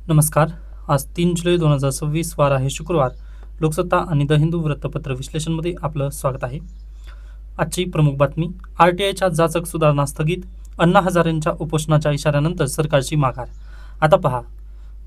नमस्कार. आज 3 जुलै 2026 वार आहे शुक्रवार. लोकसत्ता आणि द हिंदू वृत्तपत्र विश्लेषणमध्ये आपलं स्वागत आहे. आजची प्रमुख बातमी: आरटीआयच्या जाचक सुधारणा स्थगित, अण्णा हजारेंच्या उपोषणाच्या इशाऱ्यानंतर सरकारची माघार. आता पहा,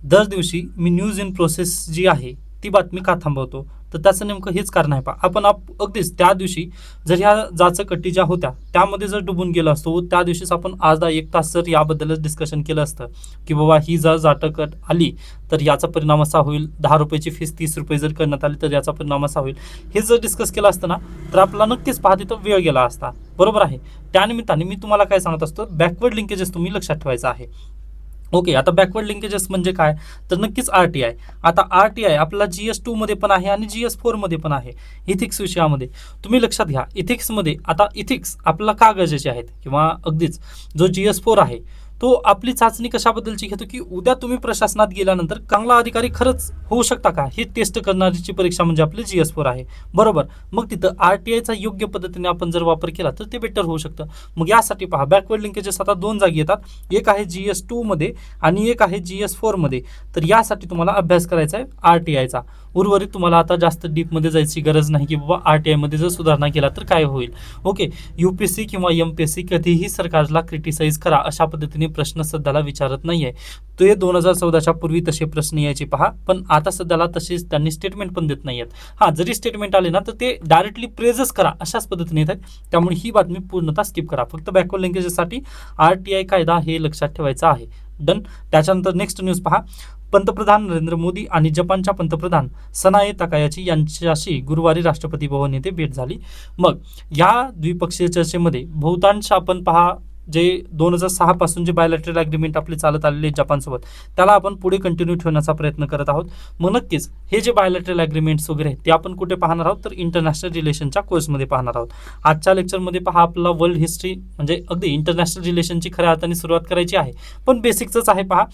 दर दिवशी मी न्यूज इन प्रोसेस जी आहे ती बातमी का थांबवतो, तर त्याचं नेमकं हेच कारण आहे. पहा, आपण अगदीच त्या दिवशी जर ह्या जाचक अटी ज्या होत्या त्यामध्ये जर डुबून गेलो असतो, त्या दिवशीच आपण आज 1 तास जर याबद्दलच डिस्कशन केलं असतं की बाबा ही जर जाचक अट आली तर याचा परिणाम असा होईल, 10 रुपयाची फीस 30 रुपये जर करण्यात आली तर याचा परिणाम असा होईल, हे जर डिस्कस केलं असतं ना तर आपला नक्कीच पहा तिथं वेळ गेला असता. बरोबर आहे. त्यानिमित्ताने मी तुम्हाला काय सांगत असतो, बॅकवर्ड लिंकेजेस तुम्ही लक्षात ठेवायचं आहे. ओके, आता बॅकवर्ड लिंकेजेस म्हणजे काय, तर नक्कीच आरटीआय. आता आरटीआय आपला GS2 मध्ये पण आहे आणि GS4 मध्ये पण आहे. इथिक्स विषयामध्ये तुम्ही लक्षात घ्या, इथिक्समध्ये आता इथिक्स आपल्याला का गरजेचे आहेत, किंवा अगदीच जो GS4 आहे तो आपली चाचणी कशाबद्दलची घेतो, की उद्या तुम्ही प्रशासनात गेल्यानंतर चांगला अधिकारी खरंच होऊ शकता का, हे टेस्ट करणारीची परीक्षा म्हणजे आपली GS4 आहे. बरोबर. मग तिथं आरटीआयचा योग्य पद्धतीने आपण जर वापर केला तर ते बेटर होऊ शकतं. मग यासाठी पहा, बॅकवर्ड लिंकेजेस आता 2 जागी येतात, एक आहे GS2 मध्ये आणि एक आहे GS4 मध्ये. तर यासाठी तुम्हाला अभ्यास करायचा आहे आरटीआयचा. उर्वरित तुम्हाला आता जास्त डीपमध्ये जायची गरज नाही की बाबा आरटीआय मध्ये जर सुधारणा केला तर काय होईल. ओके, यूपीएससी किंवा एमपीएससी कधीही सरकारला क्रिटिसाइज करा अशा पद्धतीने प्रश्न सध्याला विचारत नाहीये. ते 2014च्या पूर्वी तसे प्रश्न यायचे पहा, पण आता सध्याला तसेच त्यांनी स्टेटमेंट पण देत नाहीयेत. हा, जरी स्टेटमेंट आले ना तर ते डायरेक्टली प्रेझच करा अशाच पद्धतीने येत आहेत. त्यामुळे ही बातमी पूर्णतः स्किप करा. फक्त बॅकवर्ड लिंकेजेससाठी आरटीआय कायदा हे लक्षात ठेवायचा आहे. डन. त्याच्यानंतर नेक्स्ट न्यूज पहा, पंतप्रधान नरेंद्र मोदी आणि जपानच्या पंतप्रधान सनाए ताकायाची यांच्याशी गुरुवारी राष्ट्रपती भवन येथे भेट झाली. मग या द्विपक्षीय चर्चेमध्ये बहुतांश आपण पहा, जे 2006 पासून जे बायलॅटरल ॲग्रीमेंट आपले चालत आलेले जपानसोबत, त्याला आपण पुढे कंटिन्यू ठेवण्याचा प्रयत्न करत आहोत. मग नक्कीच हे जे बायलॅटरल ॲग्रीमेंट्स वगैरे ते आपण कुठे पाहणार आहोत, तर इंटरनॅशनल रिलेशनच्या कोर्समध्ये पाहणार आहोत. आजच्या लेक्चरमध्ये पहा, आपला वर्ल्ड हिस्ट्री म्हणजे अगदी इंटरनॅशनल रिलेशनची खऱ्या अर्थाने सुरुवात करायची आहे, पण बेसिकच आहे. पहा,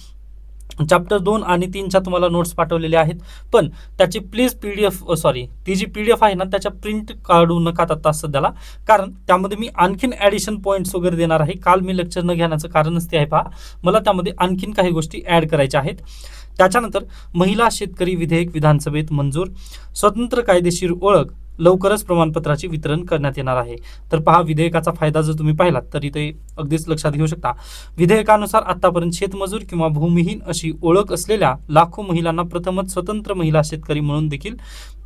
चॅप्टर 2 आणि 3च्या तुम्हाला नोट्स पाठवलेले आहेत, पण त्याची प्लीज ती जी PDF आहे ना त्याच्या प्रिंट काढू नका आता सध्याला, कारण त्यामध्ये मी आणखीन ॲडिशन पॉईंट्स वगैरे देणार आहे. काल मी लेक्चर न घेण्याचं कारणच ते आहे. पहा, मला त्यामध्ये आणखीन काही गोष्टी ॲड करायच्या आहेत. त्याच्यानंतर महिला शेतकरी विधेयक विधानसभेत मंजूर, स्वतंत्र कायदेशीर ओळख, लवकरच प्रमाणपत्राचे वितरण करण्यात येणार आहे. तर पहा, विधेयकाचा फायदा जर तुम्ही पाहिलात तर इथे अगदीच लक्षात घेऊ शकता. विधेयकानुसार आतापर्यंत शेतमजूर किंवा भूमिहीन अशी ओळख असलेल्या लाखो महिलांना प्रथमच स्वतंत्र महिला शेतकरी म्हणून देखील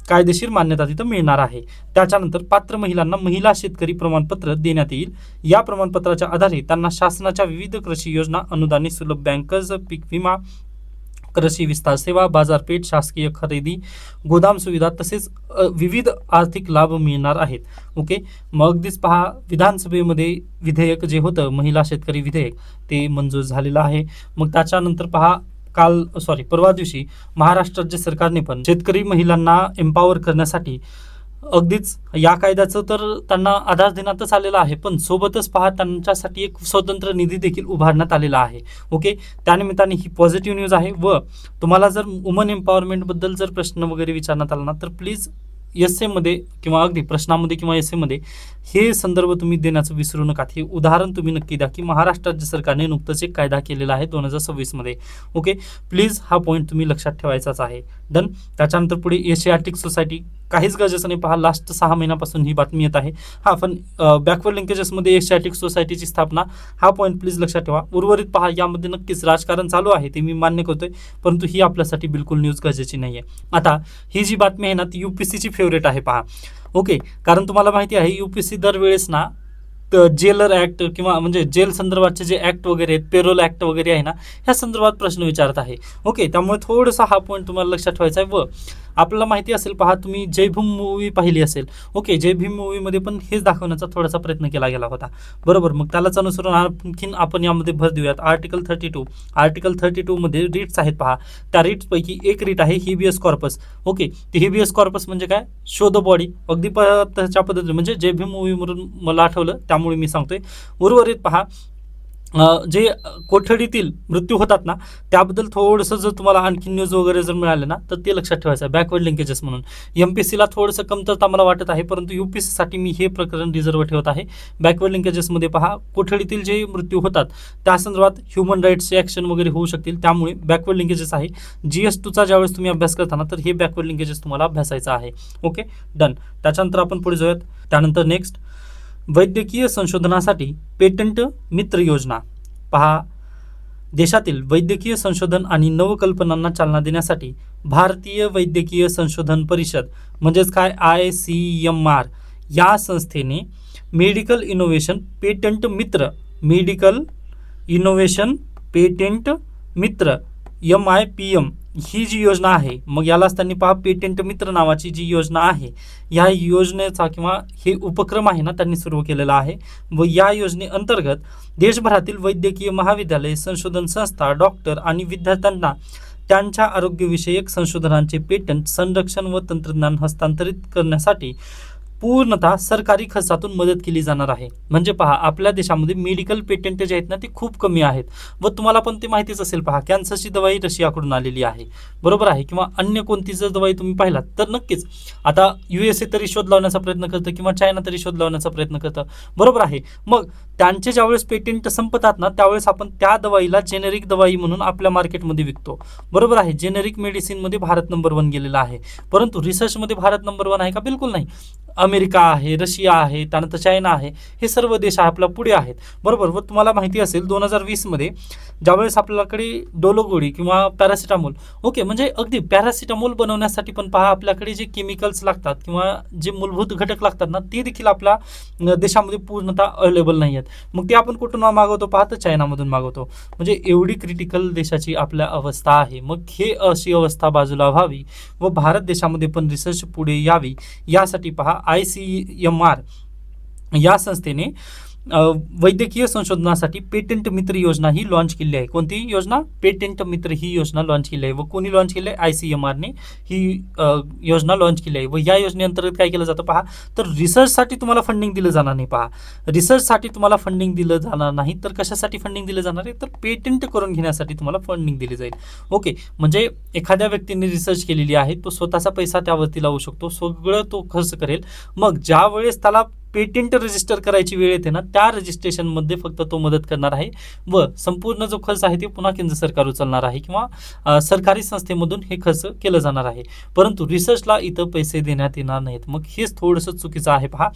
कायदेशीर मान्यता तिथं मिळणार आहे. त्याच्यानंतर पात्र महिलांना महिला शेतकरी प्रमाणपत्र देण्यात येईल. या प्रमाणपत्राच्या आधारे त्यांना शासनाच्या विविध कृषी योजना, अनुदानित सुलभ बँक कर्ज, पीक विमा, कृषी विस्तार सेवा, बाजारपेठ, शासकीय खरेदी, गोदाम सुविधा तसेच विविध आर्थिक लाभ मिळणार आहेत. ओके, मग अगदीच पहा, विधानसभेमध्ये विधेयक जे होतं महिला शेतकरी विधेयक ते मंजूर झालेलं आहे. मग त्याच्यानंतर पहा, परवा दिवशी महाराष्ट्र राज्य सरकारने पण शेतकरी महिलांना एम्पॉवर करण्यासाठी अगदीच या कायद्याचं तर त्यांना आधार देण्यातच आलेला आहे, पण सोबतच पहा त्यांच्यासाठी एक स्वतंत्र निधी देखील उभारण्यात आलेला आहे. ओके, त्यानिमित्ताने ही पॉझिटिव्ह न्यूज आहे. व तुम्हाला जर वुमन एम्पॉवरमेंटबद्दल जर प्रश्न वगैरे विचारण्यात आला ना तर प्लीज मध्ये किंवा अगदी प्रश्नामध्ये किंवा मध्ये हे संदर्भ तुम्ही देण्याचं विसरू नका. हे उदाहरण तुम्ही नक्की द्या की महाराष्ट्र राज्य सरकारने नुकतंच एक कायदा केलेला आहे 2026 मध्ये. ओके, प्लीज हा पॉईंट तुम्ही लक्षात ठेवायचाच आहे. डन. त्याच्यानंतर पुढे एशियाटिक सोसायटी, काहीच गरजेचं नाही. पहा, लास्ट 6 महिन्यापासून ही बातमी येत आहे. हा, पण बॅकवर्ड लिंकेजेसमध्ये एशियाटिक सोसायटीची स्थापना, हा पॉईंट प्लीज लक्षात ठेवा. उर्वरित पहा, यामध्ये नक्कीच राजकारण चालू आहे ते मी मान्य करतोय, परंतु ही आपल्यासाठी बिलकुल न्यूज गरजेची नाही आहे. आता ही जी बातमी आहे ना ती UPSCची फेवरेट आहे. पहा, ओके, कारण तुम्हाला माहिती आहे UPSC दरवेळेस ना जेलर ॲक्ट किंवा म्हणजे जेल संदर्भातचे जे ॲक्ट वगैरे आहेत, पेरोल ॲक्ट वगैरे आहे ना, ह्या संदर्भात प्रश्न विचारत आहे. ओके, त्यामुळे थोडासा हा पॉईंट तुम्हाला लक्षात ठेवायचा आहे. व आपल्याला माहिती असेल, पहा, तुम्ही जय भीम मूवी पाहिली असेल. ओके, जय भीम मूवीमध्ये पण हेच दाखवण्याचा थोडासा प्रयत्न केला गेला होता. बरोबर. मग त्यालाच अनुसरून आणखीन आपण यामध्ये भर देऊयात. आर्टिकल 32 मध्ये रिट्स आहेत. पहा, त्या रिट्सपैकी एक रिट आहे हेबियस कॉर्पस. ओके, ते हेबियस कॉर्पस म्हणजे काय, शो द बॉडी. अगदी त्याच्या पद्धतीने म्हणजे जय भीम मूवीवरून मला आठवलं त्यामुळे मी सांगतोय. उर्वरित पहा, जे कोठडीतील मृत्यू होतात ना, त्याबद्दल थोडंसं जर तुम्हाला आणखी न्यूज वगैरे जर मिळाले ना, तर ते लक्षात ठेवायचं आहे. बॅकवर्ड लिंकेजेस म्हणून एमपीएससीला थोडंसं कमतरता मला वाटत आहे, परंतु यूपीएससीसाठी मी हे प्रकरण रिझर्व्ह ठेवत आहे. बॅकवर्ड लिंकेजेसमध्ये पहा, कोठडीतील जे मृत्यू होतात त्या संदर्भात ह्युमन राईट्सचे ॲक्शन वगैरे होऊ शकतील, त्यामुळे बॅकवर्ड लिंकेजेस आहे. GS2चा ज्यावेळेस तुम्ही अभ्यास करताना तर हे बॅकवर्ड लिंकेजेस तुम्हाला अभ्यासायचं आहे. Okay, done. त्याच्यानंतर आपण पुढे जाऊयात. त्यानंतर नेक्स्ट, वैद्यकीय संशोधनासाठी पेटंट मित्र योजना. पहा, देशातील वैद्यकीय संशोधन आणि नवकल्पनांना चालना देण्यासाठी भारतीय वैद्यकीय संशोधन परिषद म्हणजेच काय ICMR या संस्थेने मेडिकल इनोव्हेशन पेटंट मित्र MIPM ही जी योजना आहे, मग यालाच त्यांनी पहा पेटंट मित्र नावाची जी योजना आहे, या योजनेचा किंवा हे उपक्रम आहे ना त्यांनी सुरू केलेला आहे. व या योजनेअंतर्गत देशभरातील वैद्यकीय महाविद्यालय, संशोधन संस्था, डॉक्टर आणि विद्यार्थ्यांना त्यांच्या आरोग्यविषयक संशोधनांचे पेटंट, संरक्षण व तंत्रज्ञान हस्तांतरित करण्यासाठी पूर्णतः सरकारी खर्चातून मदत केली जाणार आहे. म्हणजे पहा, आपल्या देशामध्ये मेडिकल पेटंट जे आहेत ना ते खूप कमी आहेत. व तुम्हाला पण ते माहितीच असेल, पहा कॅन्सरची दवाई रशियाकडून आलेली आहे, बरोबर आहे, किंवा अन्य कोणती जर दवाई तुम्ही पाहिलात तर नक्कीच आता USA तरी शोध लावण्याचा प्रयत्न करतं किंवा चायना तरी शोध लावण्याचा प्रयत्न करतं, बरोबर आहे. मग त्यांचे ज्यावेळेस पेटंट संपतात ना त्यावेळेस आपण त्या दवाईला जेनेरिक दवाई म्हणून आपल्या मार्केटमध्ये विकतो, बरोबर आहे. जेनेरिक मेडिसिनमध्ये भारत नंबर 1 गेलेला आहे, परंतु रिसर्चमध्ये भारत नंबर 1 आहे का? बिलकुल नाही. अमेरिका आहे, रशिया आहे, त्यानंतर चायना आहे, हे सर्व देश आपल्या पुढे आहेत, बरोबर. व तुम्हाला माहिती असेल 2020मध्ये ज्यावेळेस आपल्याकडे डोलोगोळी किंवा पॅरासिटामोल, ओके, म्हणजे अगदी पॅरासिटामोल बनवण्यासाठी पण पहा आपल्याकडे जे केमिकल्स लागतात किंवा जे मूलभूत घटक लागतात ना ते देखील आपल्या देशामध्ये पूर्णतः अवेलेबल नाही आहेत. मग ते आपण कुठून मागवतो? पहा, तर चायनामधून मागवतो. म्हणजे एवढी क्रिटिकल देशाची आपल्या अवस्था आहे. मग हे अशी अवस्था बाजूला व्हावी व भारत देशामध्ये पण रिसर्च पुढे यावी यासाठी पहा ICMR या संस्थेने वैद्यकीय संशोधनासाठी पेटंट मित्र योजना ही लॉन्च केली आहे. कोणती योजना? पेटंट मित्र ही योजना लॉन्च केली आहे. व कोणी लॉन्च केली आहे? ICMRने ही योजना लॉन्च केली आहे. व या योजनेअंतर्गत काय केलं जातं पहा, तर रिसर्चसाठी तुम्हाला फंडिंग दिलं जाणार नाही. पहा, रिसर्चसाठी तुम्हाला फंडिंग दिलं जाणार नाही, तर कशासाठी फंडिंग दिलं जाणार आहे? तर पेटंट करून घेण्यासाठी तुम्हाला फंडिंग दिली जाईल. ओके, म्हणजे एखाद्या व्यक्तीने रिसर्च केलेली आहे, तो स्वतःचा पैसा त्यावरती लावू शकतो, सगळं तो खर्च करेल. मग ज्या वेळेस त्याला पेटंट रजिस्टर करायची वेळ येते ना त्या रजिस्ट्रेशनमध्ये फक्त तो मदत करणार आहे व संपूर्ण जो खर्च आहे ते पुन्हा केंद्र सरकार उचलणार आहे किंवा सरकारी संस्थेमधून हे खर्च केलं जाणार आहे. परंतु रिसर्चला इथं पैसे देण्यात येणार नाहीत. मग हेच थोडंसं चुकीचं आहे. पहा,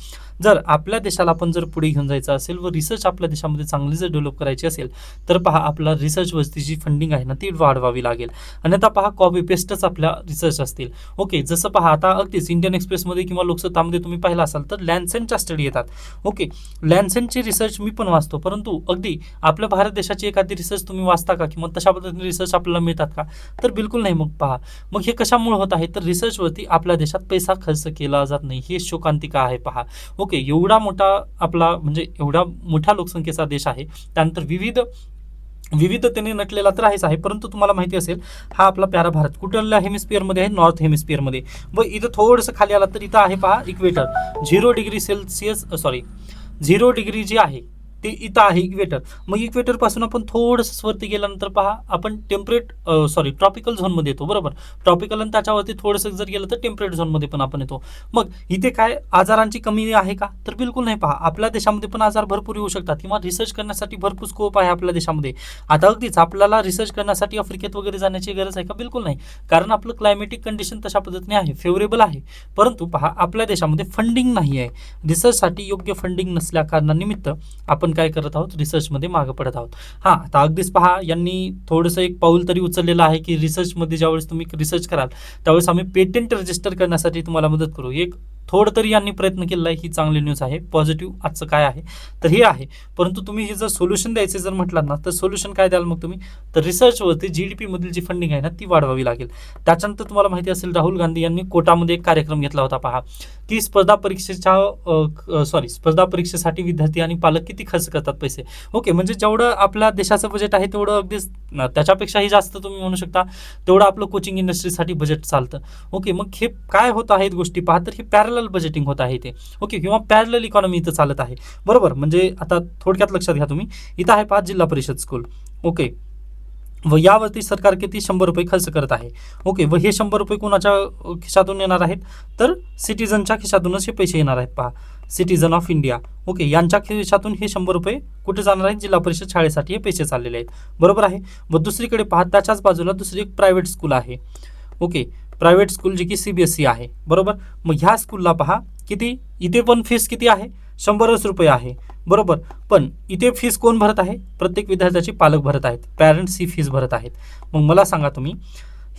जर आपल्या देशाला पण जर पुढे घेऊन जायचं असेल व रिसर्च आपल्या देशामध्ये चांगली जर डेव्हलप करायची असेल तर पहा आपला रिसर्चवरती जी फंडिंग आहे ना ती वाढवावी लागेल. अन्यथा पहा कॉपी पेस्टच आपल्या रिसर्च असतील. ओके, जसं पहा आता अगदीच इंडियन एक्सप्रेसमध्ये किंवा लोकसत्तामध्ये तुम्ही पाहिलं असाल तर लॅन्सेंटच्या स्टडी येतात. ओके, लॅन्सेंटची रिसर्च मी पण वाचतो, परंतु अगदी आपल्या भारत देशाची एखादी रिसर्च तुम्ही वाचता का किंवा तशा पद्धतीने रिसर्च आपल्याला मिळतात का? तर बिलकुल नाही. मग पहा, मग हे कशामुळे होत आहे? तर रिसर्चवरती आपल्या देशात पैसा खर्च केला जात नाही. हे शोकांतिका आहे. पहा, ओके, एवढा मोठा आपला म्हणजे एवढा मोठ्या लोकसंख्येचा देश आहे, त्यानंतर विविधतेने नटलेला तर आहेच आहे, परंतु तुम्हाला माहिती असेल हा आपला प्यारा भारत कुठल्या हेमिस्फिअरमध्ये आहे? नॉर्थ हेमिस्फिअरमध्ये. व इथं थोडंसं खाली आला तर इथं आहे पहा इक्वेटर, 0 डिग्री जी आहे ते इथं आहे इक्वेटर. मग इक्वेटर पासून आपण थोडंसं वरती गेल्यानंतर पहा आपण ट्रॉपिकल झोनमध्ये येतो, बरोबर. ट्रॉपिकल आणि त्याच्यावरती थोडंसं जर गेलं तर टेम्परेट झोनमध्ये पण आपण येतो. मग इथे काय आजारांची कमी आहे का? तर बिलकुल नाही. पहा, आपल्या देशामध्ये पण आजार भरपूर येऊ शकतात किंवा रिसर्च करण्यासाठी भरपूर स्कोप आहे आपल्या देशामध्ये. आता अगदीच आपल्याला रिसर्च करण्यासाठी आफ्रिकेत वगैरे जाण्याची गरज आहे का? बिलकुल नाही, कारण आपलं क्लायमेटिक कंडिशन तशा पद्धतीने आहे, फेवरेबल आहे. परंतु पहा आपल्या देशामध्ये फंडिंग नाही आहे. रिसर्चसाठी योग्य फंडिंग नसल्या कारणानिमित्त आपण काय करत आहोत? रिसर्चमध्ये मागे पडत आहोत. हां, आता अगदीच पहा यांनी थोडंसं एक पाऊल तरी उचललेलं आहे की रिसर्चमध्ये ज्यावेळेस तुम्ही रिसर्च कराल त्यावेळेस आम्ही पेटंट रजिस्टर करण्यासाठी तुम्हाला मदत करू. एक थोडं तरी यांनी प्रयत्न केलेला आहे. ही चांगली न्यूज आहे. पॉझिटिव्ह आजचं काय आहे तर हे आहे. परंतु तुम्ही हे जर सोल्युशन द्यायचे जर म्हटलात ना तर सोल्युशन काय द्याल मग तुम्ही? तर रिसर्चवरती GDP मधील जी फंडिंग आहे ना ती वाढवावी लागेल. त्याच्यानंतर तुम्हाला माहिती असेल राहुल गांधी यांनी कोटामध्ये एक कार्यक्रम घेतला होता. पहा की स्पर्धा परीक्षेसाठी विद्यार्थी आणि पालक किती खर्च करतात पैसे. ओके, म्हणजे जेवढं आपल्या देशाचं बजेट आहे तेवढं अगदीच त्याच्यापेक्षाही जास्त तुम्ही म्हणू शकता तेवढं आपलं कोचिंग इंडस्ट्रीसाठी बजेट चालतं. ओके, मग हे काय होत आहेत गोष्टी पहा तर हे पॅरल पॅरलल बजेटिंग होत आहे इथे. ओके, किंवा पॅरलल इकॉनॉमी इथं चालत आहे. बरोबर, म्हणजे आता थोडक्यात लक्षात घ्या तुम्ही. इथं आहे 5 जिल्हा परिषद स्कूल. ओके, व यावरती सरकार किती 100 रुपये खर्च करत आहे. ओके, व हे 100 रुपये कोणाच्या खिशातून येणार आहेत, तर सिटीजनच्या खिशातूनच हे पैसे येणार आहेत. पहा, सिटीजन ऑफ इंडिया, ओके, यांच्या खिशातून हे 100 रुपये कुठे जाणार आहेत, जिल्हा परिषद शाळेसाठी हे पैसे चाललेले आहेत. बरोबर आहे. व दुसरीकडे पहा, त्याच्याच बाजूला दुसरी एक प्रायव्हेट स्कूल आहे. ओके, प्रायव्हेट स्कूल जी की CBSE आहे. बरोबर, मग ह्या स्कूलला पहा किती, इथे पण फीस किती आहे, 100 रुपये आहे. बरोबर, पण इथे फीस कोण भरत आहे, प्रत्येक विद्यार्थ्याचे पालक भरत आहेत, पॅरेंट्स ही फीस भरत आहेत. मग मला सांगा तुम्ही,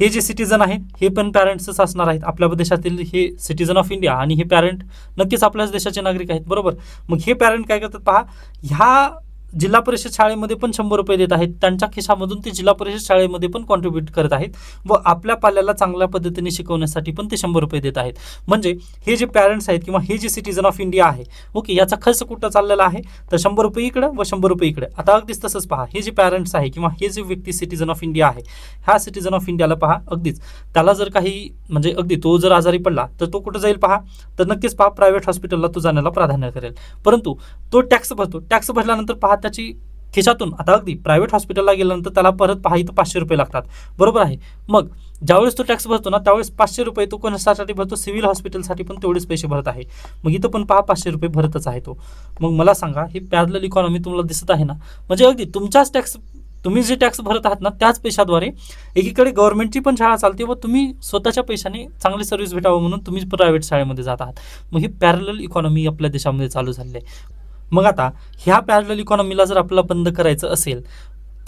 हे जे सिटीजन आहेत हे पण पॅरेंट्सच असणार आहेत. आपल्या देशातील हे सिटीजन ऑफ इंडिया आणि हे पॅरेंट नक्कीच आपल्याच देशाचे नागरिक आहेत. बरोबर, मग हे पॅरेंट काय करतात पहा, ह्या जिल्हा परिषद शाळेमध्ये पण 100 रुपये देत आहेत, त्यांच्या खिशामधून ते जिल्हा परिषद शाळेमध्ये पण कॉन्ट्रीब्यूट करत आहेत व आपल्या पाल्याला चांगल्या पद्धतीने शिकवण्यासाठी पण ते 100 रुपये देत आहेत. म्हणजे हे जे पॅरेंट्स आहेत किंवा हे जे सिटीजन ऑफ इंडिया आहे, ओके, याचा खर्च कुठं चाललेला आहे, तर 100 रुपये इकडं व 100 रुपये इकडे. आता अगदीच तसंच पहा, हे जे पॅरेंट्स आहे किंवा हे जे व्यक्ती सिटीजन ऑफ इंडिया आहे, ह्या सिटीजन ऑफ इंडियाला पहा, अगदीच त्याला जर काही म्हणजे अगदी तो जर आजारी पडला तर तो कुठं जाईल पहा, तर नक्कीच पहा प्रायव्हेट हॉस्पिटलला तो जाण्याला प्राधान्य करेल. परंतु तो टॅक्स भरतो, टॅक्स भरल्यानंतर पहा त्याची खिशातून, आता अगदी प्रायव्हेट हॉस्पिटलला गेल्यानंतर त्याला परत पहा इथं 500 रुपये लागतात. बरोबर आहे. मग ज्यावेळेस तो टॅक्स भरतो ना, त्यावेळेस 500 रुपये तो कोणासाठी भरतो, सिव्हिल हॉस्पिटलसाठी पण तेवढेच पैसे भरत आहे. मग इथं पण पहा 500 रुपये भरतच आहे तो. मग मला सांगा, ही पॅरलल इकॉनॉमी तुम्हाला दिसत आहे ना, म्हणजे अगदी तुमच्याच टॅक्स, तुम्ही जे टॅक्स भरत आहात ना, त्याच पैशाद्वारे एकीकडे गव्हर्नमेंटची पण शाळा चालते व तुम्ही स्वतःच्या पैशाने चांगली सर्व्हिस भेटावं म्हणून तुम्ही प्रायव्हेट शाळेमध्ये जात आहात. मग ही पॅरलल इकॉनॉमी आपल्या देशामध्ये चालू झालेली आहे. मग आता ह्या पॅरलल इकॉनॉमीला जर आपल्याला बंद करायचं असेल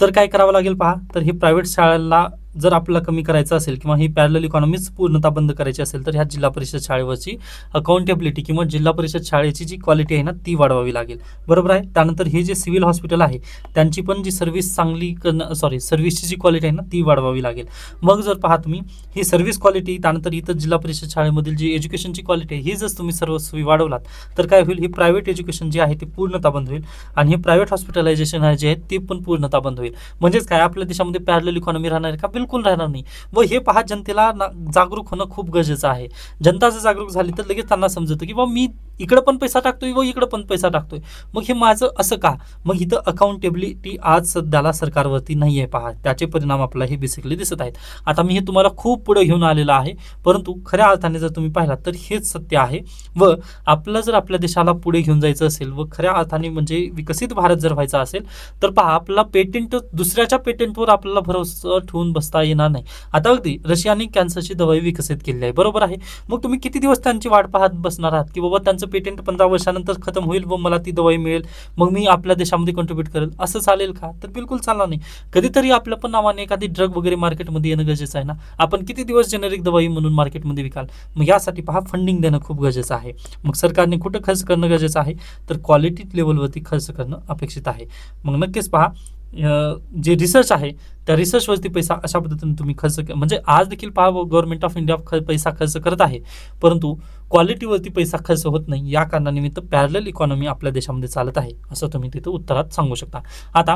तर काय करावं लागेल पहा, तर हे प्रायव्हेट शाळांना जर आपल्याला कमी करायचं असेल किंवा ही पॅरलल इकॉनॉमीच पूर्णतः बंद करायची असेल तर ह्या जिल्हा परिषद शाळेवरची अकाउंटेबिलिटी किंवा जिल्हा परिषद शाळेची जी क्वालिटी आहे ना, ती वाढवावी लागेल. बरोबर आहे. त्यानंतर हे जे सिव्हिल हॉस्पिटल आहे त्यांची पण जी सर्व्हिस चांगली सर्व्हिसची जी क्वालिटी आहे ना, ती वाढवावी लागेल. मग जर पहा तुम्ही ही सर्व्हिस क्वालिटी, त्यानंतर इथं जिल्हा परिषद शाळेमधील जी एज्युकेशनची क्वालिटी आहे, ही जर तुम्ही सर्व सोयी वाढवलात तर काय होईल, ही प्रायव्हेट एज्युकेशन जी आहे ती पूर्णतः बंद होईल आणि हे प्रायव्हेट हॉस्पिटलायझेशन आहे जे आहे ते पण पूर्णतः बंद होईल. म्हणजेच काय, आपल्या देशामध्ये पॅरलल इकॉनॉमी राहणार आहे का, बिलकुल राहणार नाही. व हे पहा, जनतेला जागरूक होणं खूप गरजेचं आहे. जनता जर जागरूक झाली तर लगेच त्यांना समजतं की बाबा मी इकडं पण पैसा टाकतोय व इकडं पण पैसा टाकतोय, मग हे माझं असं का. मग इथं अकाउंटेबिलिटी आज सध्याला सरकारवरती नाही आहे. पहा, त्याचे परिणाम आपल्याला हे बेसिकली दिसत आहेत. आता मी हे तुम्हाला खूप पुढे घेऊन आलेलं आहे, परंतु खऱ्या अर्थाने जर तुम्ही पाहिलात तर हेच सत्य आहे. व आपलं जर आपल्या देशाला पुढे घेऊन जायचं असेल व खऱ्या अर्थाने म्हणजे विकसित भारत जर व्हायचा असेल तर पहा, आपला पेटेंट, दुसऱ्याच्या पेटेंटवर आपल्याला भरोसा ठेवून बसता येणार नाही. आता अगदी रशियाने कॅन्सरची दवाई विकसित केली आहे. बरोबर आहे. मग तुम्ही किती दिवस त्यांची वाट पाहत बसणार आहात की बाबा त्यांचं पेटेंट 15 वर्षानंतर खतम होईल व मला ती दवाई मिळेल, मग मी आपल्या देशामध्ये कॉन्ट्रीब्यूट करेल, असं चालेल का, तर बिलकुल चालणार नाही. कधीतरी आपल्या पण नावाने एखादी ड्रग वगैरे मार्केटमध्ये येणं गरजेचं आहे ना. आपण किती दिवस जेनेरिक दवाई म्हणून मार्केटमध्ये विकाल. मग यासाठी पहा, फंडिंग देणं खूप गरजेचं आहे. मग सरकारने कुठं खर्च करणं गरजेचं आहे, तर क्वालिटी लेवलवरती खर्च करणं अपेक्षित आहे. मग नक्कीच पहा, जे रिसर्च आहे त्या रिसर्चवरती पैसा अशा पद्धतीने तुम्ही खर्च म्हणजे आज देखील पहा, गव्हर्नमेंट ऑफ इंडिया पैसा खर्च करत आहे, परंतु क्वालिटीवरती पैसा खर्च होत नाही. या कारणानिमित्त पॅरलल इकॉनॉमी आपल्या देशामध्ये चालत आहे, असं तुम्ही तिथं उत्तरात सांगू शकता. आता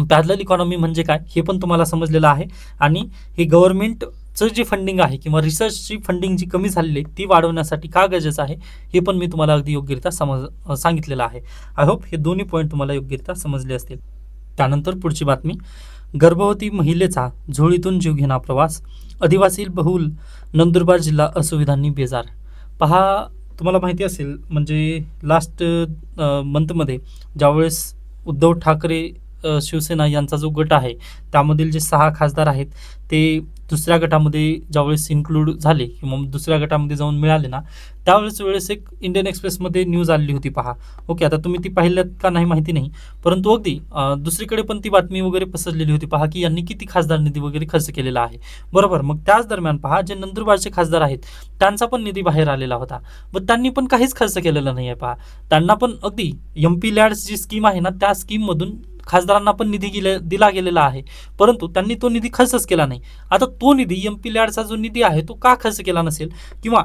पॅरलल इकॉनॉमी म्हणजे काय हे पण तुम्हाला समजलेलं आहे आणि हे गव्हर्नमेंटचं जे फंडिंग आहे किंवा रिसर्चची फंडिंग जी कमी झालेली आहे ती वाढवण्यासाठी का गरजेचं आहे हे पण मी तुम्हाला अगदी योग्यरित्या सांगितलेलं आहे. आय होप हे दोन्ही पॉईंट तुम्हाला योग्यरित्या समजले असतील. त्यानंतर पुढची बातमी, गर्भवती महिलेचा झोळीतून जीवघेणा प्रवास, आदिवासी बहुल नंदुरबार जिल्हा असुविधांनी बेजार. पहा, तुम्हाला माहिती असेल म्हणजे लास्ट मंथमध्ये ज्यावेळेस उद्धव ठाकरे शिवसेना यांचा जो गट आहे त्यामधील जे 6 खासदार आहेत ते दुसऱ्या गटामध्ये ज्यावेळेस इन्क्लूड झाले किंवा दुसऱ्या गटामध्ये जाऊन मिळाले ना, त्यावेळेस एक इंडियन एक्सप्रेसमध्ये न्यूज आलेली होती. पहा, ओके, आता तुम्ही ती पाहिल्यात का नाही माहिती नाही, परंतु अगदी दुसरीकडे पण ती बातमी वगैरे पसरलेली होती. पहा की यांनी किती खासदार निधी वगैरे खर्च केलेला आहे. बरोबर, मग त्याच दरम्यान पहा, जे नंदुरबारचे खासदार आहेत त्यांचा पण निधी बाहेर आलेला होता व त्यांनी पण काहीच खर्च केलेला नाही आहे. पहा, त्यांना पण अगदी MP लॅड्स जी स्कीम आहे ना, त्या स्कीममधून खासदारांना पण निधी दिला गेलेला आहे, परंतु त्यांनी तो निधी खर्चच केला नाही. आता तो निधी MP लॅडचा जो निधी आहे तो का खर्च केला नसेल किंवा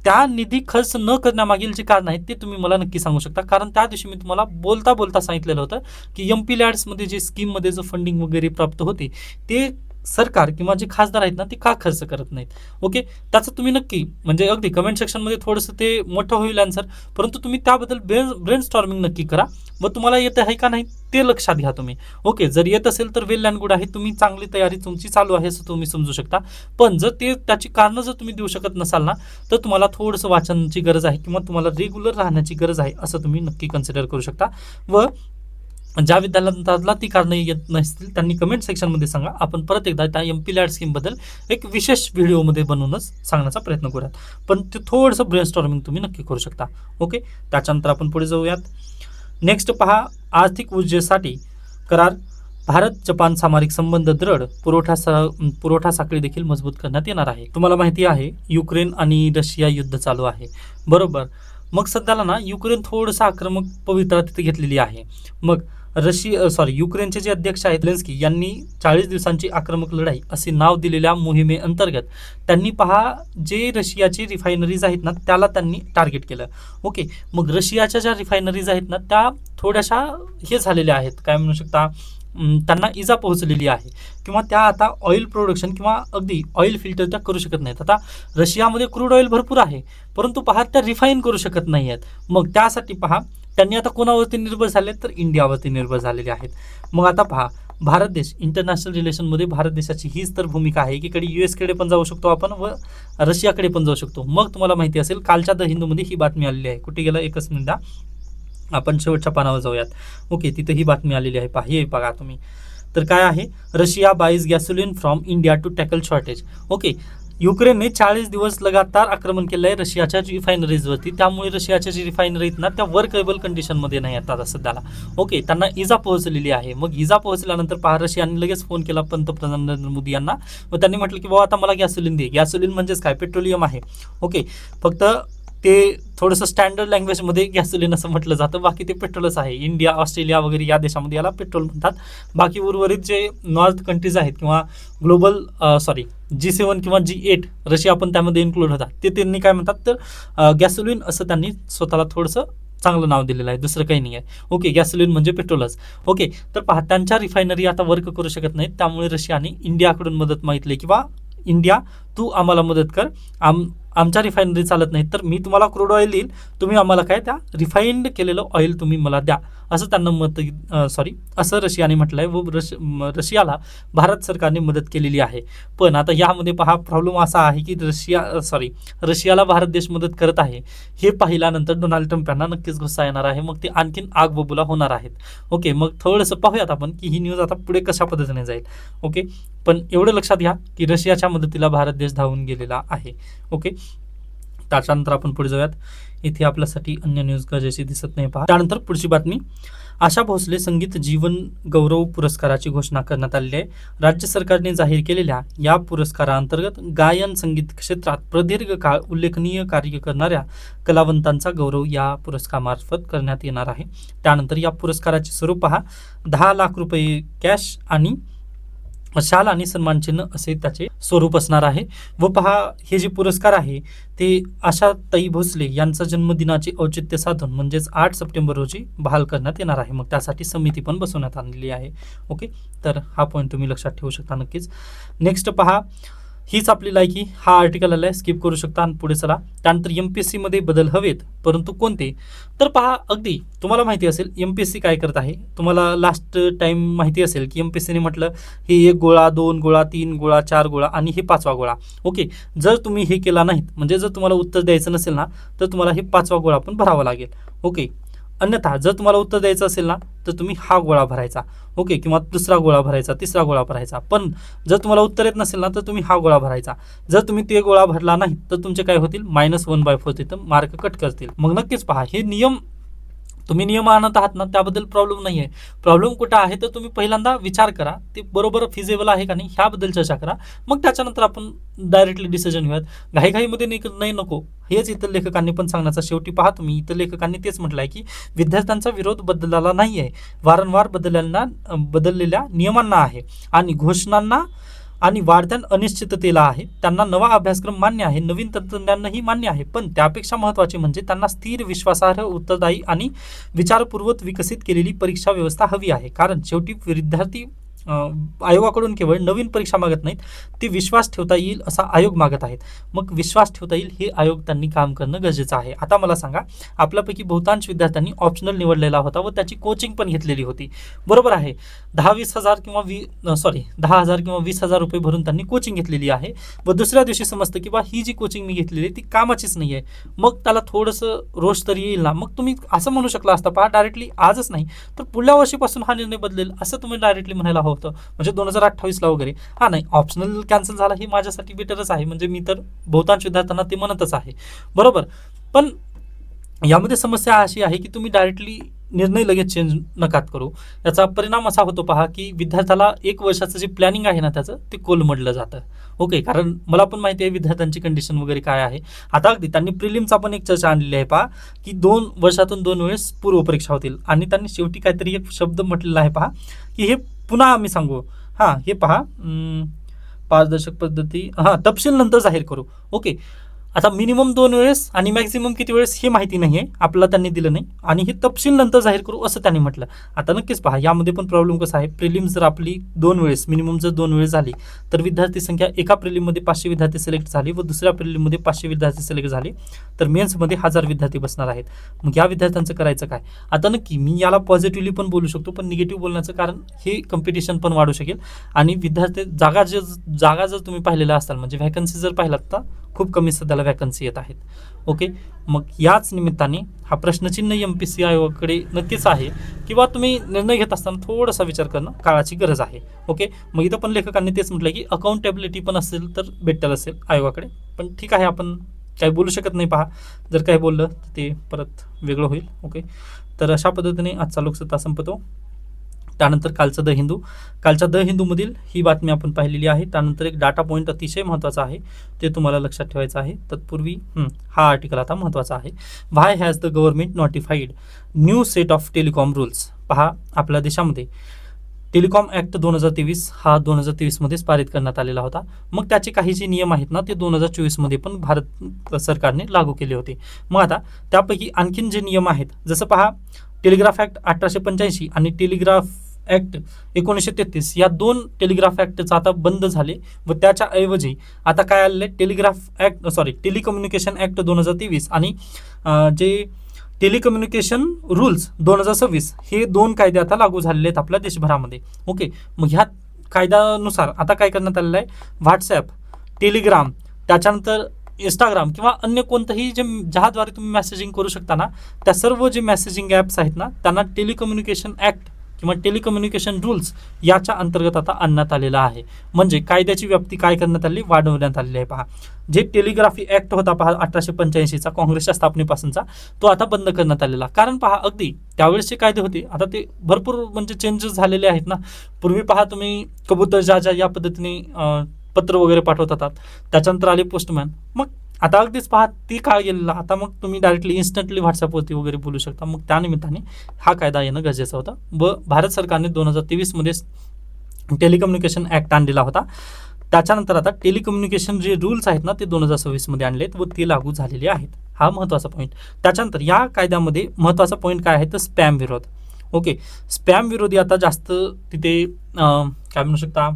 त्या निधी खर्च न करण्यामागील जे कारण आहेत ते तुम्ही मला नक्की सांगू शकता. कारण त्या दिवशी मी तुम्हाला बोलता सांगितलेलं होतं की MP लॅड्समध्ये जे स्कीममध्ये जो फंडिंग वगैरे प्राप्त होते ते सरकार किंवा जे खासदार आहेत ना ते का खर्च करत नाहीत. ओके, त्याचं तुम्ही नक्की म्हणजे अगदी कमेंट सेक्शनमध्ये थोडंसं ते मोठं होईल आन्सर, परंतु तुम्ही त्याबद्दल ब्रेन स्टॉर्मिंग नक्की करा व तुम्हाला येत आहे का नाही ते लक्षात घ्या तुम्ही. ओके, जर येत असेल तर वेल अँड गुड आहे, तुम्ही चांगली तयारी तुमची चालू आहे असं तुम्ही समजू शकता. पण जर त्याची कारणं जर तुम्ही देऊ शकत नसाल ना, तर तुम्हाला थोडंसं वाचनाची गरज आहे किंवा तुम्हाला रेग्युलर राहण्याची गरज आहे असं तुम्ही नक्की कन्सिडर करू शकता. व ज्या विद्यार्थ्यांना ती कारणं येत नसतील त्यांनी कमेंट सेक्शनमध्ये सांगा. आपण परत एकदा त्या MP लॅड स्कीमबद्दल एक विशेष व्हिडिओमध्ये बनवूनच सांगण्याचा प्रयत्न करूयात. पण ते थोडंसं ब्रेनस्टॉर्मिंग तुम्ही नक्की करू शकता. ओके, त्याच्यानंतर आपण पुढे जाऊयात. नेक्स्ट पहा, आर्थिक ऊर्जेसाठी करार, भारत जपान सामरिक संबंध दृढ, पुरवठा साखळी देखील मजबूत करण्यात येणार आहे. तुम्हाला माहिती आहे युक्रेन आणि रशिया युद्ध चालू आहे, बरोबर. मग सध्याला ना युक्रेन थोडंसं आक्रमक पवित्रा तिथे घेतलेली आहे. मग युक्रेनचे जे अध्यक्ष आहेत झेलेन्स्की यांनी 40 दिवसांची आक्रमक लढाई असे नाव दिलेल्या मोहिमेअंतर्गत त्यांनी पहा जे रशियाचे रिफायनरीज आहेत ना त्याला त्यांनी टार्गेट केलं. ओके, मग रशियाच्या ज्या रिफायनरीज आहेत ना त्या थोड्याशा हे झालेल्या आहेत, काय म्हणू शकता, त्यांना इजा पोहोचलेली आहे किंवा त्या आता ऑइल प्रोडक्शन किंवा अगदी ऑइल फिल्टर त्या करू शकत नाहीत. आता रशियामध्ये क्रूड ऑइल भरपूर आहे, परंतु पहा त्या रिफाईन करू शकत नाही आहेत. मग त्यासाठी पहा त्यांनी आता कोणावरती निर्भर झाले तर इंडियावरती निर्भर झालेले आहेत. मग आता पहा भारत देश इंटरनॅशनल रिलेशनमध्ये भारत देशाची हीच तर भूमिका आहे की कधी US पण जाऊ शकतो आपण व रशियाकडे पण जाऊ शकतो. मग तुम्हाला माहिती असेल कालच्या द हिंदूमध्ये ही बातमी आलेली आहे. कुठे गेलं एकच मिनिट, आपण शेवटच्या पानावर जाऊयात. ओके, तिथे ही बातमी आलेली आहे, पहा हे बघा तुम्ही. तर काय आहे, Russia buys gasoline from India to tackle shortage. Okay, युक्रेनने 40 दिवस लगातार आक्रमण केलं आहे रशियाच्या रिफायनरीजवरती, त्यामुळे रशियाच्या जी रिफायनरी आहेत ना त्या वर्केबल कंडिशनमध्ये नाही आहेत आता सध्याला. ओके, त्यांना इजा पोहोचलेली आहे. मग इजा पोहोचल्यानंतर पहा रशियाने लगेच फोन केला पंतप्रधान नरेंद्र मोदी यांना व त्यांनी म्हटलं की बाबा आता मला गॅसोलिन दे. गॅसोलिन म्हणजेच काय, पेट्रोलियम आहे. ओके, फक्त ते थोडंसं स्टँडर्ड लँग्वेजमध्ये गॅसोलिन असं म्हटलं जातं, बाकी ते पेट्रोलच आहे. इंडिया, ऑस्ट्रेलिया वगैरे या देशामध्ये याला पेट्रोल म्हणतात. बाकी उर्वरित जे नॉर्थ कंट्रीज आहेत किंवा ग्लोबल G7 किंवा G8 रशिया पण त्यामध्ये इन्क्लूड होतात, ते त्यांनी काय म्हणतात तर गॅसोलिन असं त्यांनी स्वतःला थोडंसं चांगलं नाव दिलेलं आहे, दुसरं काही नाही आहे. ओके, गॅसोलिन म्हणजे पेट्रोलच. ओके, तर पहा त्यांच्या रिफायनरी आता वर्क करू शकत नाहीत, त्यामुळे रशियाने इंडियाकडून मदत मागितली किंवा इंडिया तू आम्हाला मदत कर, आमच्या रिफायनरी चालत नाही तर मी तुम्हाला क्रूड ऑइल देईल, तुम्ही आम्हाला काय त्या रिफाईंड केलेलं ऑइल तुम्ही मला द्या, असं त्यांना असं रशियाने म्हटलं आहे व रशियाला भारत सरकारने मदत केलेली आहे. पण आता यामध्ये पहा प्रॉब्लेम असा आहे की रशियाला भारत देश मदत करत आहे हे पाहिल्यानंतर डोनाल्ड ट्रम्प यांना नक्कीच गुस्सा येणार आहे, मग ते आणखीन आग बबुला होणार आहेत. ओके, मग थोडंसं पाहूयात आपण की ही न्यूज आता पुढे कशा पद्धतीने जाईल. ओके, पण एवढं लक्षात घ्या की रशियाच्या मदतीला भारत देश धावून गेलेला आहे. ओके, त्याच्यानंतर आपण पुढे जाऊयात. इथे आपल्यासाठी अन्य न्यूज गरजेची दिसत नाही, पहा. त्यानंतर पुढची बातमी, आशा भोसले संगीत जीवन गौरव पुरस्काराची घोषणा करण्यात आलेली आहे. राज्य सरकारने जाहीर केलेल्या या पुरस्कारांतर्गत गायन संगीत क्षेत्रात प्रदीर्घ काळ उल्लेखनीय कार्य करणाऱ्या कलावंतांचा गौरव या पुरस्कारामार्फत करण्यात येणार आहे. त्यानंतर या पुरस्काराचे स्वरूप पहा 10 लाख रुपये कॅश आणि शाल आणि सन्मान चिन्ह असे त्याचे स्वरूप असणार आहे. व पहा हे जे पुरस्कार आहे ते आशाताई भोसले यांचा जन्मदिनाचे औचित्य साधून म्हणजेच 8 सप्टेंबर रोजी बहाल करण्यात येणार आहे. मग त्यासाठी समिती पण बसवण्यात आलेली आहे. ओके, तर हा पॉईंट तुम्ही लक्षात ठेवू शकता नक्कीच. नेक्स्ट पहा, हीच आपली लायकी, हा आर्टिकल आलाय, स्किप करू शकता आणि पुढे चला. त्यानंतर MPSC मध्ये बदल हवेत, परंतु कोणते, तर पहा अगदी तुम्हाला माहिती असेल MPSC काय करत आहे. तुम्हाला लास्ट टाइम माहिती असेल की MPSCने म्हटलं हे 1 गोळा, 2 गोळा, 3 गोळा, 4 गोळा आणि हे 5वा गोळा. ओके, जर तुम्ही हे केला नाहीत म्हणजे जर तुम्हाला उत्तर द्यायचं नसेल ना तर तुम्हाला हे 5वा गोळा पण भरावा लागेल. ओके, अन्यथा जर तुम्हाला उत्तर द्यायचं असेल ना तर तुम्ही हा गोळा भरायचा. ओके, किंवा दुसरा गोळा भरायचा, तिसरा गोळा भरायचा. पण जर तुम्हाला उत्तर येत नसेल ना तर तुम्ही हा गोळा भरायचा. जर तुम्ही ते गोळा भरला नाही तर तुमचे काय होतील, -1/4 तिथं मार्क कट करतील. मग नक्कीच पहा हे नियम तुम्ही नियम आणत आहात ना त्याबद्दल प्रॉब्लेम नाही आहे. प्रॉब्लेम कुठं आहे तर तुम्ही पहिल्यांदा विचार करा ते बरोबर फिजेबल आहे का नाही ह्याबद्दल चर्चा करा, मग त्याच्यानंतर आपण डायरेक्टली डिसिजन घेऊयात. घाईघाईमध्ये नाही नको. हेच इतर लेखकांनी पण सांगण्याचा शेवटी पहा तुम्ही इतर लेखकांनी तेच म्हटलं आहे की विद्यार्थ्यांचा विरोध बदलला नाही आहे, वारंवार बदललेल्या नियमांना आहे आणि घोषणांना आणि वाढत्या अनिश्चिततेला आहे. त्यांना नवा अभ्यासक्रम मान्य आहे, नवीन तंत्रज्ञानही मान्य आहे, पण त्यापेक्षा महत्त्वाचे म्हणजे त्यांना स्थिर, विश्वासार्ह, उत्तरदायी आणि विचारपूर्वक विकसित केलेली परीक्षा व्यवस्था हवी आहे. कारण शेवटी विद्यार्थी आयोगाकडून केवळ नवीन परीक्षा मागत नाहीत, ती विश्वास ठेवता येईल असा आयोग मागत आहेत. मग विश्वास ठेवता येईल हे आयोग त्यांनी काम करणं गरजेचं आहे. आता मला सांगा, आपल्यापैकी बहुतांश विद्यार्थ्यांनी ऑप्शनल निवडलेला होता व त्याची कोचिंग पण घेतलेली होती. बरोबर आहे. 10,000 किंवा 20,000 रुपये भरून त्यांनी कोचिंग घेतलेली आहे व दुसऱ्या दिवशी समजतं की बा ही जी कोचिंग मी घेतलेली आहे ती कामाचीच नाही आहे. मग त्याला थोडंसं रोष तर येईल ना. मग तुम्ही असं म्हणू शकला असता, पहा डायरेक्टली आजच नाही तर पुढल्या वर्षीपासून हा निर्णय बदलेल असं तुम्ही डायरेक्टली म्हणायला हवं होतं, म्हणजे 2028ला वगैरे. हा नाही, ऑप्शनल कॅन्सल झाला हे माझ्यासाठी बेटरच आहे, म्हणजे मी तर बहुतांश विद्यार्थ्यांना ते म्हणतच आहे. बरोबर. पण यामध्ये समस्या अशी आहे की तुम्ही डायरेक्टली निर्णय लगेच चेंज नकात करू. याचा परिणाम असा होतो पहा की विद्यार्थ्याला 1 वर्षाचं जे प्लॅनिंग आहे ना त्याचं ते कोलमडलं जातं. ओके, कारण मला पण माहिती आहे विद्यार्थ्यांची कंडिशन वगैरे काय आहे. आता अगदी त्यांनी प्रिलिमचा पण एक चर्चा आणलेली आहे पहा, की 2 वर्षातून 2 वेळेस पूर्वपरीक्षा होतील आणि त्यांनी शेवटी काहीतरी एक शब्द म्हटलेला आहे पहा, की हे पुन्हा आम्ही सांगू. हां, हे पहा, पारदर्शक पद्धती, तपशील नंतर जाहीर करू. ओके, आता मिनिमम 2 वेळेस आणि मॅक्झिमम किती वेळेस हे माहिती नाही आहे, आपल्याला त्यांनी दिलं नाही आणि हे तपशील नंतर जाहीर करू असं त्यांनी म्हटलं. आता नक्कीच पहा, यामध्ये पण प्रॉब्लेम कसा आहे, प्रिलिम्स जर आपली 2 वेळेस, मिनिमम जर 2 वेळेस झाली तर विद्यार्थी संख्या एका प्रिलिममध्ये 500 विद्यार्थी सिलेक्ट झाली व दुसऱ्या प्रिलिममध्ये 500 विद्यार्थी सिलेक्ट झाले तर मेन्समध्ये 1000 विद्यार्थी बसणार आहेत. मग या विद्यार्थ्यांचं करायचं काय? आता नक्की मी याला पॉझिटिव्हली पण बोलू शकतो, पण निगेटिव्ह बोलण्याचं कारण हे कॉम्पिटिशन पण वाढू शकेल आणि विद्यार्थी जागा जर तुम्ही पाहिलेल्या असाल, म्हणजे व्हॅकन्सी जर पाहिलात तर खूप कमी सध्याला वॅकन्सी येत आहेत. ओके, मग याच निमित्ताने हा प्रश्नचिन्ह MPSC आयोगाकडे नक्कीच आहे किंवा तुम्ही निर्णय घेत असताना थोडासा विचार करणं काळाची गरज आहे. ओके, मग इथं पण लेखकांनी तेच म्हटलं की अकाउंटेबिलिटी पण असेल तर बेटर असेल आयोगाकडे. पण ठीक आहे, आपण काही बोलू शकत नाही. पहा, जर काही बोललं तर ते परत वेगळं होईल. ओके, तर अशा पद्धतीने आजचा लोकसत्ता संपतो. त्यानंतर कालचा द हिंदू, कालच्या द हिंदूमधील ही बातमी आपण पाहिलेली आहे. त्यानंतर एक डाटा पॉईंट अतिशय महत्त्वाचा आहे, ते तुम्हाला लक्षात ठेवायचं आहे. तत्पूर्वी हा आर्टिकल आता महत्त्वाचा आहे. Why has the government notified new set of telecom rules. पहा, आपल्या देशामध्ये टेलिकॉम ॲक्ट 2023 हा 2023मध्येच पारित करण्यात आलेला होता. मग त्याचे काही जे नियम आहेत ना ते 2024मध्ये पण भारत सरकारने लागू केले होते. मग आता त्यापैकी आणखीन जे नियम आहेत, जसं पहा, टेलिग्राफ ॲक्ट 1885 आणि टेलिग्राफ ॲक्ट 1933 या 2 टेलिग्राफ ॲक्टचा आता बंद झाले व त्याच्या ऐवजी आता काय आलेलं आहे, टेलिकम्युनिकेशन ॲक्ट 2023 आणि जे टेलिकम्युनिकेशन रूल्स 2026 हे 2 कायदे आता लागू झालेले आहेत आपल्या देशभरामध्ये. ओके, मग ह्या कायद्यानुसार आता काय करण्यात आलेलं आहे, व्हॉट्सॲप, टेलिग्राम, त्याच्यानंतर इंस्टाग्राम किंवा अन्य कोणतंही ज्याद्वारे तुम्ही मेसेजिंग करू शकता ना, त्या सर्व जे मेसेजिंग ॲप्स आहेत ना त्यांना टेलिकम्युनिकेशन ॲक्ट किंवा टेलिकम्युनिकेशन रूल्स याच्या अंतर्गत आता आणण्यात आलेला आहे. म्हणजे कायद्याची व्याप्ती काय करण्यात आली, वाढवण्यात आलेली आहे. पहा, जे टेलिग्राफी ॲक्ट होता पहा 1885चा काँग्रेसच्या स्थापनेपासूनचा, तो आता बंद करण्यात आलेला. कारण पहा, अगदी त्यावेळेसचे कायदे होते, आता ते भरपूर म्हणजे चेंजेस झालेले आहेत ना. पूर्वी पहा तुम्ही कबूतर जा या पद्धतीने पत्र वगैरे पाठवत होतात, त्याच्यानंतर आले पोस्टमॅन. मग आता अगदीच पहा ती काळ गेलेला, आता मग तुम्ही डायरेक्टली इन्स्टंटली व्हॉट्सअपवरती वगैरे बोलू शकता. मग त्यानिमित्ताने हा कायदा येणं गरजेचं होतं व भारत सरकारने 2023मध्ये टेलिकम्युनिकेशन ॲक्ट आणलेला होता. त्याच्यानंतर आता टेलिकम्युनिकेशन जे रूल्स आहेत ना ते 2026मध्ये आणलेत व ते लागू झालेले आहेत. हा महत्त्वाचा पॉईंट. त्याच्यानंतर या कायद्यामध्ये महत्त्वाचा पॉईंट काय आहे तर स्पॅम विरोध. ओके, स्पॅम विरोधी आता जास्त तिथे काय म्हणू शकता,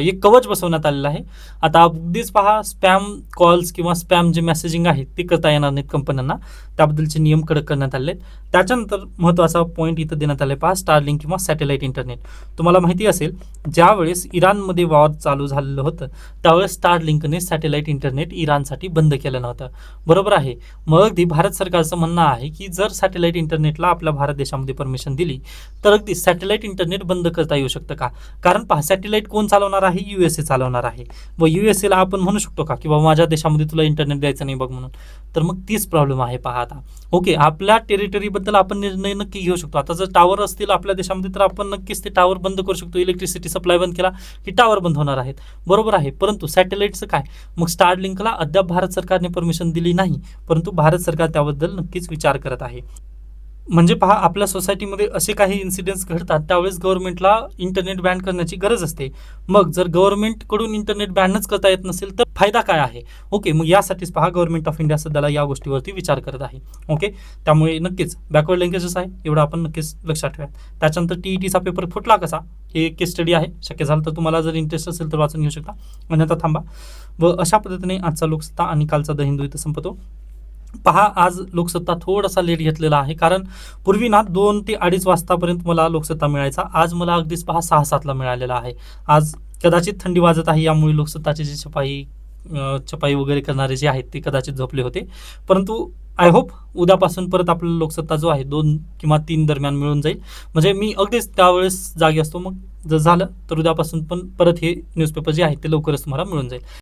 एक कवच बसवण्यात आलेलं आहे. आता अगदीच पहा, स्पॅम कॉल्स किंवा स्पॅम जे मेसेजिंग आहे ते करता येणार नाहीत कंपन्यांना, त्याबद्दलचे नियम कडक करण्यात आले आहेत. त्याच्यानंतर महत्त्वाचा पॉईंट इथं देण्यात आला आहे पहा, स्टारलिंक किंवा सॅटेलाईट इंटरनेट. तुम्हाला माहिती असेल, ज्यावेळेस इराणमध्ये वॉर चालू झालेलं होतं त्यावेळेस स्टारलिंकने सॅटेलाईट इंटरनेट इराणसाठी बंद केलं नव्हतं. बरोबर आहे. मग अगदी भारत सरकारचं म्हणणं आहे की जर सॅटेलाईट इंटरनेटला आपल्या भारत देशामध्ये परमिशन दिली तर अगदी सॅटेलाईट इंटरनेट बंद करता येऊ शकतं का? कारण पहा, सॅटेलाईट कोण चालवणार आहे, USA चालवणार आहे व USAला आपण म्हणू शकतो का की बाबा माझ्या देशामध्ये तुला इंटरनेट द्यायचं नाही बघ म्हणून. तर मग तीच प्रॉब्लेम आहे पहा आता. ओके, आपल्या टेरिटरीबद्दल आपण निर्णय नक्की घेऊ शकतो. आता जर टावर असतील आपल्या देशामध्ये तर आपण नक्कीच ते टावर बंद करू शकतो. इलेक्ट्रिसिटी सप्लाय बंद केला की टावर बंद होणार आहेत. बरोबर आहे. परंतु सॅटेलाईटचं काय, मग स्टारलिंकला अद्याप भारत सरकारने परमिशन दिली नाही, परंतु भारत सरकार त्याबद्दल नक्कीच विचार करत आहे. म्हणजे पहा, आपल्या सोसायटीमध्ये असे काही इन्सिडेंट्स घडतात त्यावेळेस गव्हर्नमेंटला इंटरनेट बॅन करण्याची गरज असते. मग जर गव्हर्नमेंटकडून इंटरनेट बॅनच करता येत नसेल तर फायदा काय आहे? ओके, मग यासाठीच पहा गव्हर्नमेंट ऑफ इंडिया सध्याला या गोष्टीवरती विचार करत आहे. ओके, त्यामुळे नक्कीच बॅकवर्ड लिंकेजेस आहे एवढं आपण नक्कीच लक्षात ठेवा. त्याच्यानंतर टीईटीचा पेपर फुटला कसा, हे केस स्टडी आहे. शक्य झालं तर तुम्हाला जर इंटरेस्ट असेल तर वाचून घेऊ शकता, अन्यथा थांबा. व अशा पद्धतीने आजचा लोकसत्ता आणि कालचा द हिंदू इथं संपतो. पहा, आज लोकसत्ता थोडासा लेट घेतलेला आहे, कारण पूर्वी ना 2 ते 2:30 वाजतापर्यंत मला लोकसत्ता मिळायचा. आज मला अगदीच पहा 6-7 ला मिळालेला आहे. आज कदाचित थंडी वाजत आहे, यामुळे लोकसत्ताची जी छपाई वगैरे करणारे जे आहेत ते कदाचित झोपले होते. परंतु आय होप उद्यापासून परत आपला लोकसत्ता जो आहे 2 किंवा 3 दरम्यान मिळून जाईल. म्हणजे मी अगदीच त्यावेळेस जागी असतो. मग जर झालं तर उद्यापासून पण परत हे न्यूजपेपर जे आहेत ते लवकरच तुम्हाला मिळून जाईल.